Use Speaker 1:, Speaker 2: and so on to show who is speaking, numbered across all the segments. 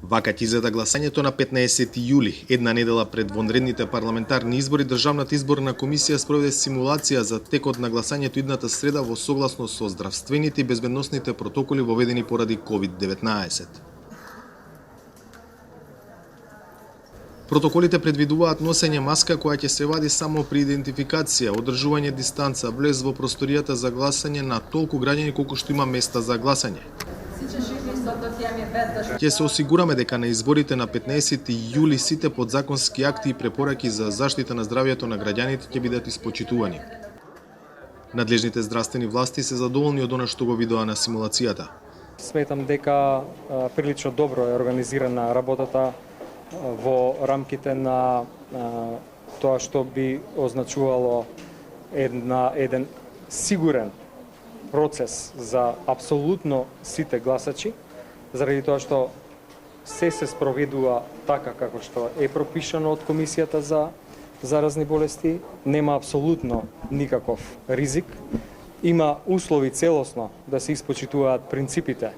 Speaker 1: Вака ќе изгледа гласањето на 15 јули, една недела пред вонредните парламентарни избори. Државната изборна комисија спроведе симулација за текот на гласањето идната среда во согласно со здравствените и безбедносните протоколи воведени поради COVID-19. Протоколите предвидуваат носење маска која ќе се вади само при идентификација, одржување дистанца, влез во просторијата за гласање на толку граѓани колку што има места за гласање. Ќе се осигураме дека на изборите на 15 јули сите подзаконски акти и препораки за заштита на здравјето на граѓаните ќе бидат испочитувани. Надлежните здравствени власти се задоволни од она што го видоа на симулацијата.
Speaker 2: Сметам дека прилично добро е организирана работата во рамките на тоа што би означувало еден сигурен процес за апсолутно сите гласачи, заради тоа што се спроведува така како што е пропишано од Комисијата за заразни болести, нема апсолутно никаков ризик, има услови целосно да се испочитуваат принципите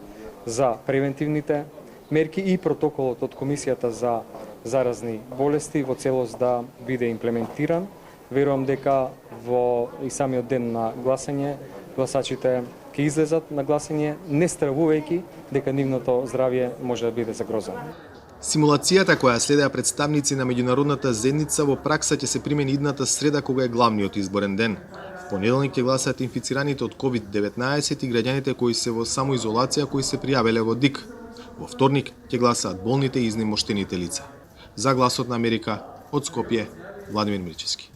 Speaker 2: за превентивните мерки и протоколот од Комисијата за заразни болести во целост да биде имплементиран. Верувам дека во и самиот ден на гласање гласачите ќе излезат на гласање не стравувајќи дека нивното здравје може да биде загрозено.
Speaker 1: Симулацијата која следеа представници на меѓународната заедница во пракса ќе се примени идната среда кога е главниот изборен ден. В понеделник ќе гласаат инфицираните од COVID-19 и граѓаните кои се во самоизолација кои се пријавиле во ДИК. Во вторник ќе гласаат болните и изнемоштените лица. За Гласот на Америка од Скопје, Владимир Мирчевски.